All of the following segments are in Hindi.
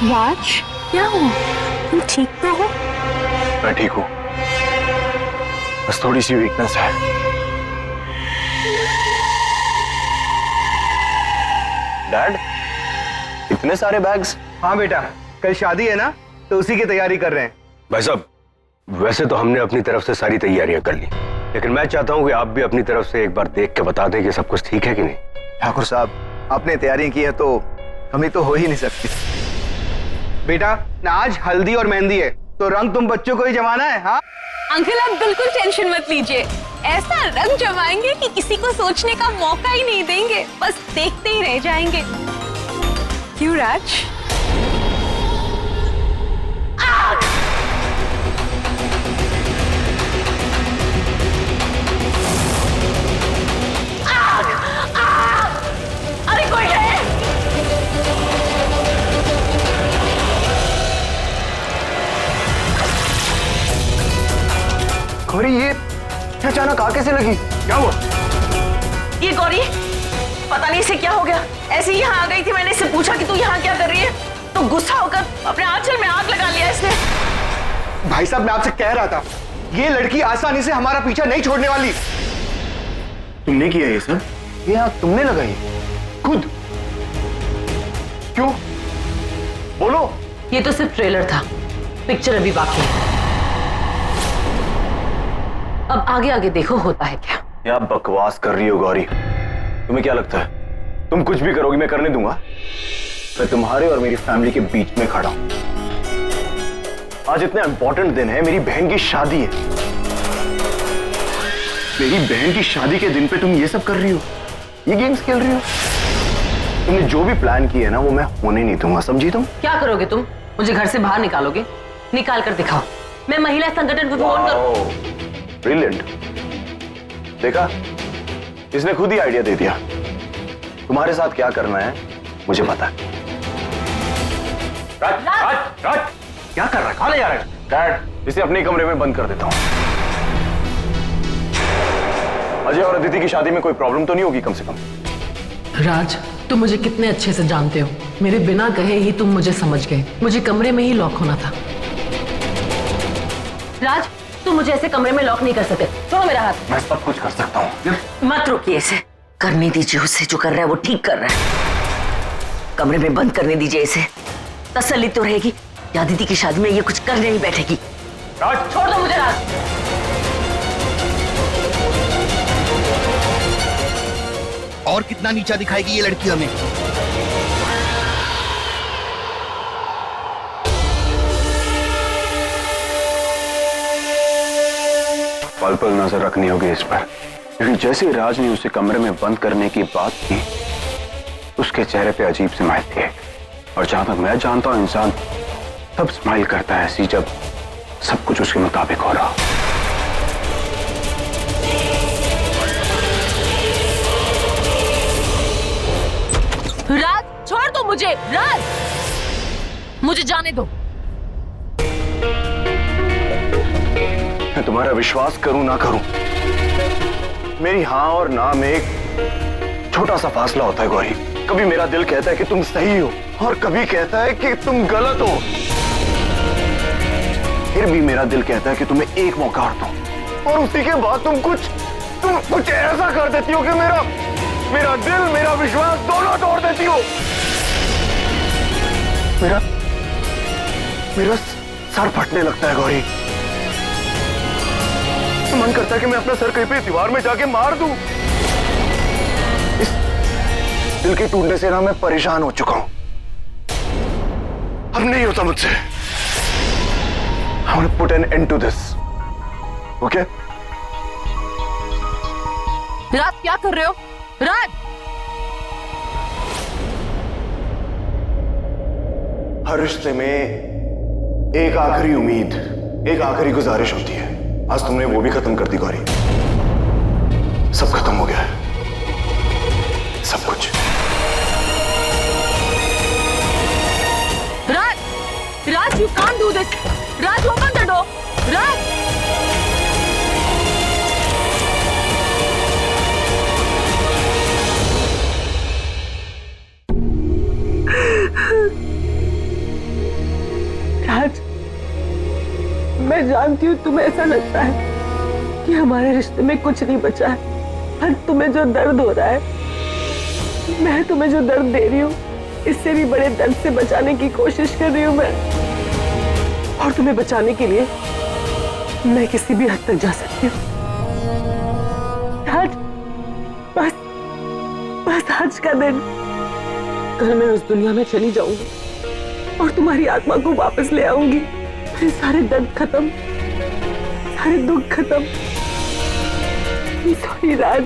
राज, क्या हुआ? तुम ठीक तो हो? मैं ठीक हूँ, बस थोड़ी सी वीकनेस है। डैड, इतने सारे बैग्स? हाँ बेटा, कल शादी है ना, तो उसी की तैयारी कर रहे हैं। भाई साहब, वैसे तो हमने अपनी तरफ से सारी तैयारियां कर ली, लेकिन मैं चाहता हूं कि आप भी अपनी तरफ से एक बार देख के बता दें कि सब कुछ ठीक है कि नहीं। ठाकुर साहब, आपने तैयारियां की है तो कमी तो हो ही नहीं सकती। बेटा, ना आज हल्दी और मेहंदी है, तो रंग तुम बच्चों को ही जमाना है। हाँ अंकल, आप बिल्कुल टेंशन मत लीजिए। ऐसा रंग जमाएंगे कि किसी को सोचने का मौका ही नहीं देंगे, बस देखते ही रह जाएंगे। क्यों राज? अरे कोई है? गौरी, ये अचानक आग कैसे लगी? क्या हुआ? ये गौरी, पता नहीं इसे क्या हो गया, ऐसे ही यहाँ आ गई थी। मैंने इससे पूछा कि तू यहाँ क्या कर रही है, तो गुस्सा होकर अपने आंचल में आग लगा लिया इसने। भाई साहब, मैं आपसे कह रहा था, ये लड़की आसानी से हमारा पीछा नहीं छोड़ने वाली। तुमने किया ये सब? ये आग तुमने लगाई खुद? क्यों? बोलो। ये तो सिर्फ ट्रेलर था, पिक्चर अभी बाकी है। अब आगे आगे देखो होता है क्या। क्या बकवास कर रही हो गौरी? तुम्हें क्या लगता है तुम कुछ भी करोगी मैं करने दूंगा? मैं तुम्हारे और मेरी फैमिली के बीच में खड़ा हूं। आज इतना इंपॉर्टेंट दिन है, मेरी बहन की शादी है। मेरी बहन की शादी के दिन पे तुम ये सब कर रही हो, ये गेम्स खेल रही हो? तुमने जो भी प्लान किया है ना, वो मैं होने नहीं दूंगा, समझी तुम? क्या करोगे तुम? मुझे घर से बाहर निकालोगे? निकाल कर दिखाओ, मैं महिला संगठन को फोन करूं। ब्रिलियंट। देखा, इसने खुद ही आइडिया दे दिया। तुम्हारे साथ क्या करना है मुझे पता है। राज, राज, राज, क्या कर रहा है? कहां ले जा रहा है? डैड, इसे अपने कमरे में बंद कर देता हूं। अजय और अदिति की शादी में कोई प्रॉब्लम तो नहीं होगी कम से कम? राज, तुम मुझे कितने अच्छे से जानते हो। मेरे बिना कहे ही तुम मुझे समझ गए। मुझे कमरे में ही लॉक होना था। राज, तुम मुझे ऐसे कमरे में लॉक नहीं कर सकते। छोड़ो मेरा हाथ। मैं सब कुछ कर सकता हूँ। मत रोकिए इसे, करने दीजिए उसे। जो कर रहा है वो ठीक कर रहा है। कमरे में बंद करने दीजिए इसे, तसल्ली तो रहेगी या दीदी की शादी में ये कुछ करने नहीं बैठेगी। राज, छोड़ दो मुझे राज। और कितना नीचा दिखाएगी ये लड़की हमें? पल पल नजर रखनी होगी इस पर, क्योंकि जैसे राज ने उसे कमरे में बंद करने की बात की, उसके चेहरे पे अजीब स्माइल थी। और जहां तक मैं जानता हूं, इंसान तब स्माइल करता है ऐसी जब सब कुछ उसके मुताबिक हो रहा। राज, छोड़ दो मुझे। राज, मुझे जाने दो। मैं तुम्हारा विश्वास करूं ना करूं, मेरी हाँ और ना में एक छोटा सा फासला होता है गौरी। कभी मेरा दिल कहता है कि तुम सही हो और कभी कहता है कि तुम गलत हो। फिर भी मेरा दिल कहता है कि तुम्हें एक मौका और दो, और उसी के बाद तुम कुछ ऐसा कर देती हो कि मेरा दिल, मेरा विश्वास दोनों तोड़ देती हो। मेरा सर फटने लगता है गौरी। मन करता है कि मैं अपना सर कहीं पे दीवार में जाके मार दूं। इस दिल के टूटने से ना मैं परेशान हो चुका हूं। अब नहीं होता मुझसे। I want to put an end to this. Okay? राज, क्या कर रहे हो? राज, हर रिश्ते में एक आखिरी उम्मीद, एक आखिरी गुजारिश होती है। आज तुमने वो भी खत्म कर दी गौरी। सब खत्म हो गया है, सब कुछ। राज, राज, you can't do this. Raj, open the door. राज, जानती हूँ तुम्हें ऐसा लगता है कि हमारे रिश्ते में कुछ नहीं बचा है, पर तुम्हें जो दर्द हो रहा है, मैं तुम्हें जो दर्द दे रही हूँ, इससे भी बड़े दर्द से बचाने की कोशिश कर रही हूँ मैं। और तुम्हें बचाने के लिए मैं किसी भी हद तक जा सकती हूँ। आज बस आज का दिन, कल मैं उस दुनिया में चली जाऊंगी और तुम्हारी आत्मा को वापस ले आऊंगी। फिर सारे दर्द खत्म, सारे दुख खत्म। सॉरी राज।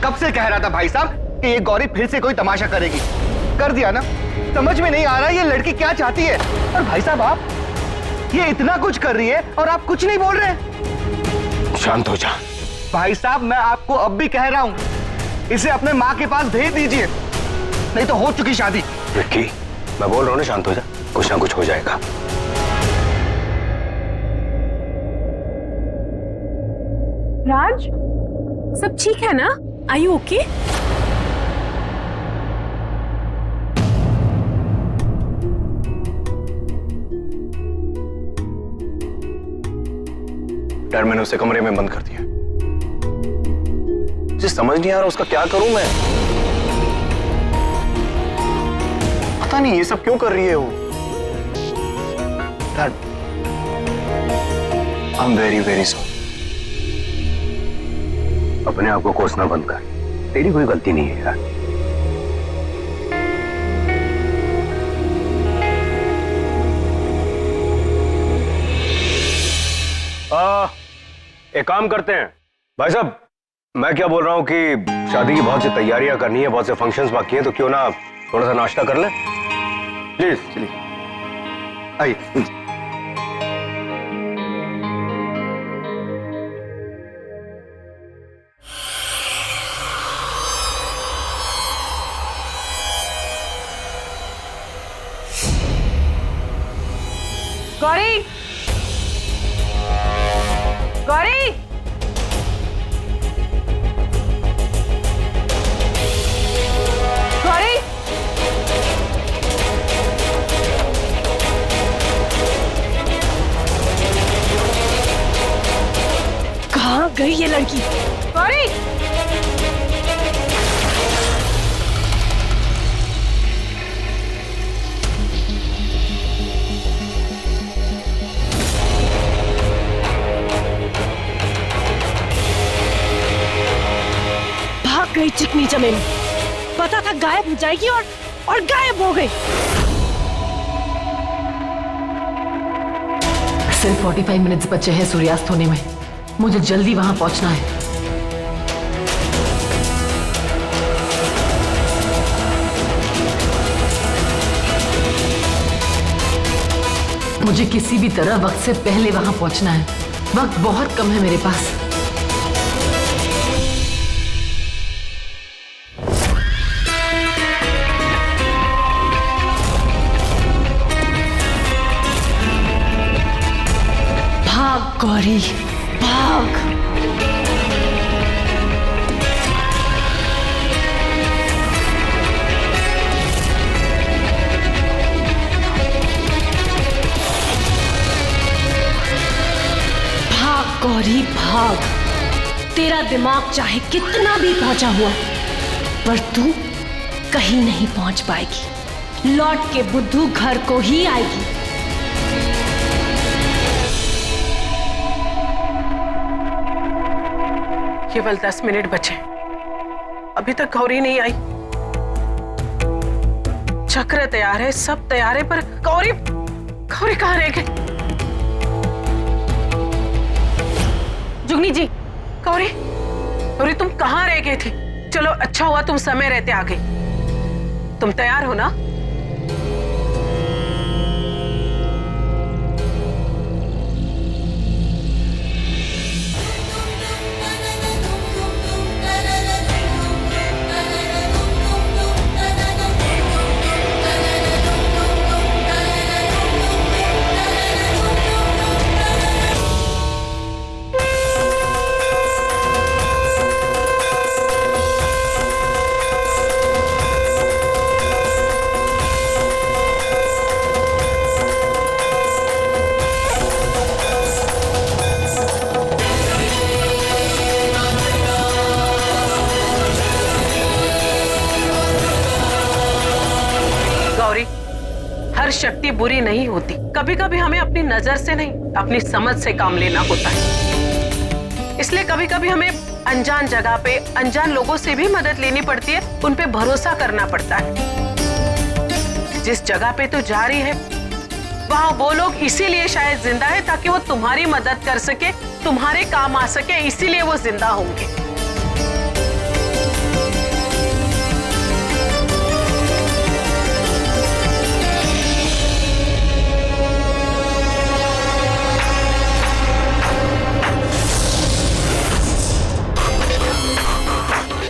कब से कह रहा था भाई साहब कि ये गौरी फिर से कोई तमाशा करेगी। कर दिया ना। समझ में नहीं आ रहा ये लड़की क्या चाहती है। और भाई साहब आप ये इतना कुछ कर रही है और आप कुछ नहीं बोल रहे। शांत हो जा भाई साहब, मैं आपको अब भी कह रहा हूं, इसे अपने माँ के पास भेज दीजिए, नहीं तो हो चुकी शादी। विक्की, मैं बोल रहा हूं ना, शांत हो जा, कुछ ना कुछ हो जाएगा। राज, सब ठीक है ना? Are you okay? डर मैंने उसे कमरे में बंद कर दिया। मुझे समझ नहीं आ रहा उसका क्या करूं मैं। पता नहीं ये सब क्यों कर रही है वो। Dad, I am very very sorry. अपने आप को कोसना बंद कर, तेरी कोई गलती नहीं है यार। एक काम करते हैं भाई साहब, मैं क्या बोल रहा हूं कि शादी की बहुत सी तैयारियां करनी है, बहुत से फंक्शंस बाकी हैं, तो क्यों ना थोड़ा सा नाश्ता कर लें प्लीज। चलिए आइए। गौरी, गौरी, गौरी, कहाँ गई ये लड़की? गौरी, गई चिकनी चमेली। पता था गायब हो जाएगी और गायब हो गई। सिर्फ 45 मिनट्स बचे हैं सूर्यास्त होने में, मुझे जल्दी वहां पहुंचना है। मुझे किसी भी तरह वक्त से पहले वहां पहुंचना है। वक्त बहुत कम है मेरे पास। गौरी भाग। भाग गौरी भाग। तेरा दिमाग चाहे कितना भी पहुंचा हुआ, पर तू कहीं नहीं पहुंच पाएगी। लौट के बुद्धू घर को ही आएगी। केवल 10 मिनट बचे, अभी तक गौरी नहीं आई। चक्र तैयार है, सब तैयार है, पर गौरी गौरी कहाँ रह गई? जुगनी जी, गौरी गौरी तुम कहाँ रह गई थी? चलो अच्छा हुआ तुम समय रहते आ गई। तुम तैयार हो ना? हर शक्ति बुरी नहीं होती, कभी कभी हमें अपनी नजर से नहीं, अपनी समझ से काम लेना होता है। इसलिए कभी कभी हमें अनजान जगह पे अनजान लोगों से भी मदद लेनी पड़ती है, उन पे भरोसा करना पड़ता है। जिस जगह पे तू जा रही है वहां वो लोग इसीलिए शायद जिंदा है ताकि वो तुम्हारी मदद कर सके, तुम्हारे काम आ सके, इसीलिए वो जिंदा होंगे।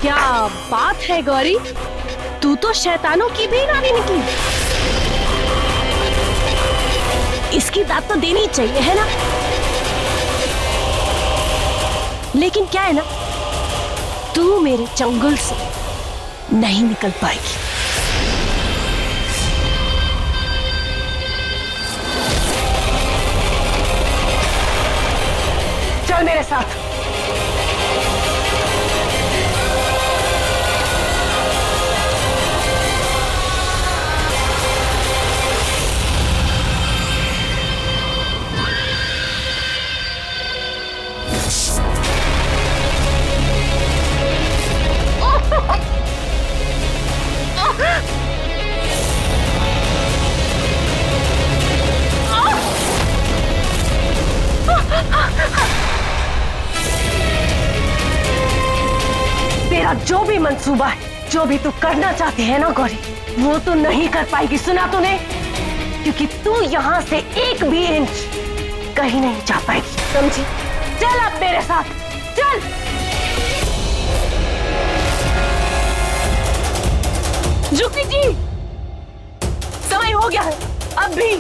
क्या बात है गौरी, तू तो शैतानों की भी रानी निकली। इसकी दाद तो देनी चाहिए, है ना? लेकिन क्या है ना, तू मेरे चंगुल से नहीं निकल पाएगी। चल मेरे साथ। तेरा जो भी मंसूबा है, जो भी तू करना चाहती है ना गौरी, वो तो नहीं कर पाएगी, सुना तूने? क्योंकि तू यहाँ से एक भी इंच कहीं नहीं जा पाएगी, समझी? चल अब मेरे साथ, चल। जुगनी जी, समय हो गया है, अब भी।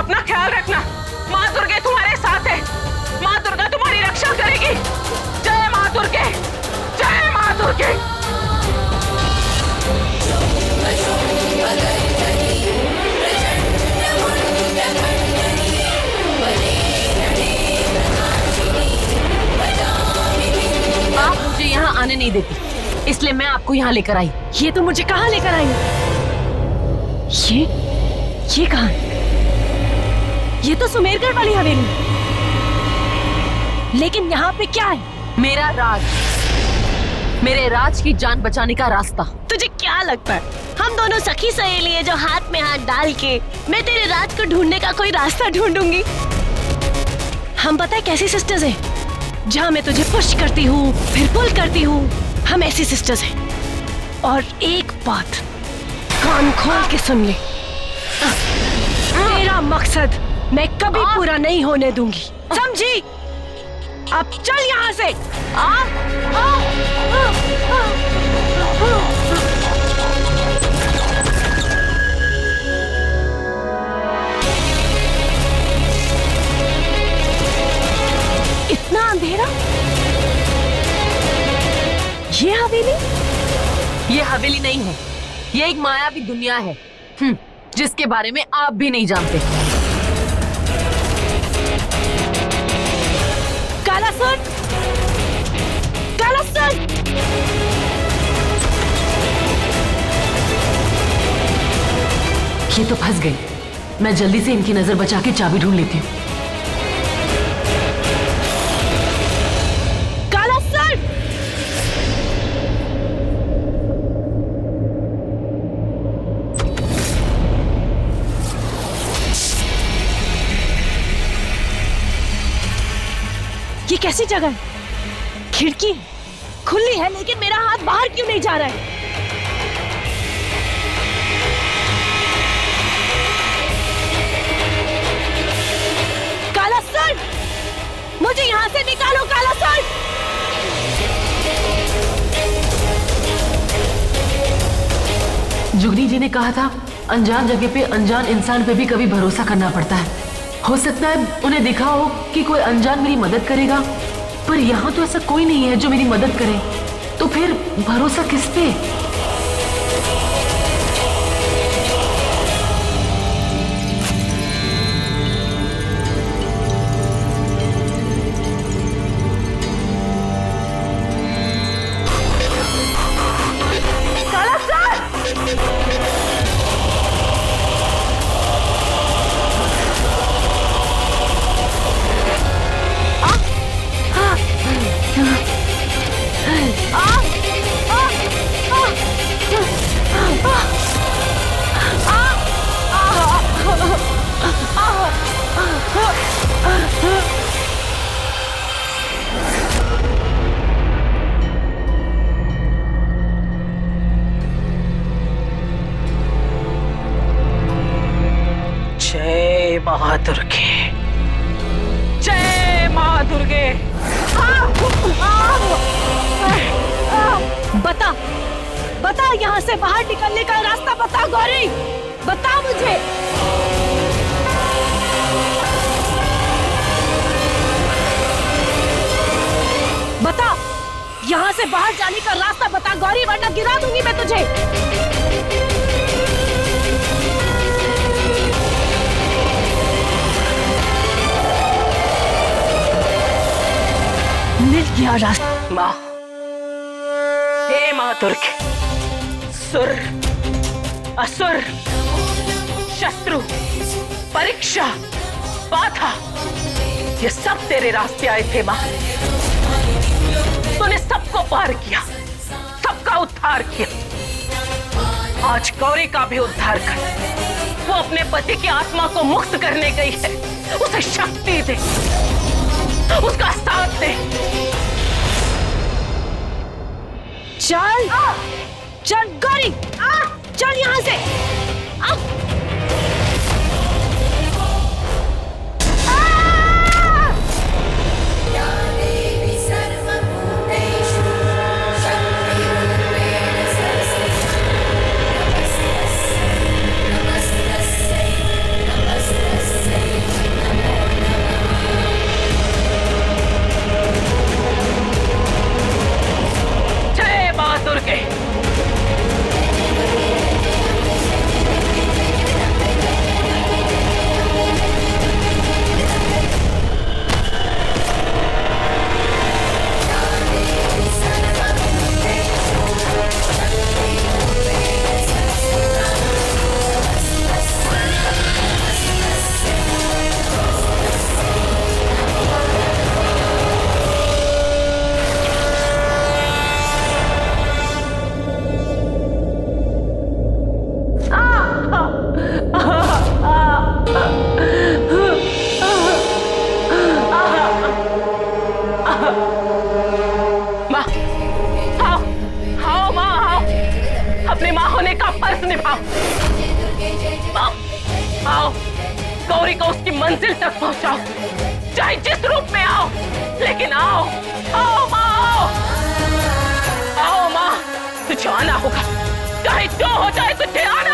अपना ख्याल रखना, माँ दुर्गे तुम्हारे साथ है, माँ दुर्गा तुम्हारी रक्षा करेगी। जय माँ दुर्गे, जय माँ दुर्गे। आप मुझे यहाँ आने नहीं देती, इसलिए मैं आपको यहाँ लेकर आई। ये तो मुझे कहाँ लेकर आई? ये कहाँ है? ये तो सुमेरगढ़ वाली हवेली, लेकिन यहाँ पे क्या है? मेरा राज, मेरे राज की जान बचाने का रास्ता। तुझे क्या लगता है हम दोनों सखी सहेली हैं जो हाथ में हाथ डाल के मैं तेरे राज को ढूंढने का कोई रास्ता ढूंढूंगी? हम पता है कैसी सिस्टर्स हैं, जहाँ मैं तुझे पुश करती हूँ फिर पुल करती हूँ। हम ऐसी सिस्टर्स हैं। और एक बात कान खोल के सुन ले, तेरा मकसद मैं कभी पूरा नहीं होने दूंगी, समझी? अब चल यहाँ से। इतना अंधेरा, ये हवेली ये हवेली नहीं है, ये एक मायावी दुनिया है जिसके बारे में आप भी नहीं जानते। कालासुर, कालासुर! ये तो फंस गई। मैं जल्दी से इनकी नजर बचा के चाबी ढूंढ लेती हूँ। कालासुर! ये कैसी जगह है? खिड़की खुली है लेकिन मेरा हाथ बाहर क्यों नहीं जा रहा है? कालासुर! मुझे यहां से निकालो कालासुर! जुगनी जी ने कहा था अनजान जगह पे अनजान इंसान पे भी कभी भरोसा करना पड़ता है। हो सकता है उन्हें दिखा हो कि कोई अनजान मेरी मदद करेगा, पर यहाँ तो ऐसा कोई नहीं है जो मेरी मदद करे, तो फिर भरोसा किस पे? जय मां दुर्गे, जय मां दुर्गे। बता, बता यहाँ से बाहर निकलने का रास्ता बता गौरी, बता मुझे। बता, यहाँ से बाहर जाने का रास्ता बता गौरी, वरना गिरा दूंगी मैं तुझे। मिल गया रास्ता। माँ, हे मां दुर्गे, सुर, असुर, शत्रु, परीक्षा, बाधा, ये सब तेरे रास्ते आए थे मां। तूने सबको पार किया, सबका उद्धार किया। आज गौरी का भी उद्धार कर। वो अपने पति की आत्मा को मुक्त करने गई है, उसे शक्ति दे, उसका साथ दे। चल, चल गौरी, चल यहाँ से। जय मां दुर्गे। माँ, आओ, आओ माँ, आओ, अपनी माँ होने का फर्ज निभाओ। माँ, आओ, गौरी को उसकी मंजिल तक पहुंचाओ, चाहे जिस रूप में आओ, लेकिन आओ, आओ माँ, आओ, आओ माँ, तुझे आना होगा, चाहे जो हो जाए तुझे आना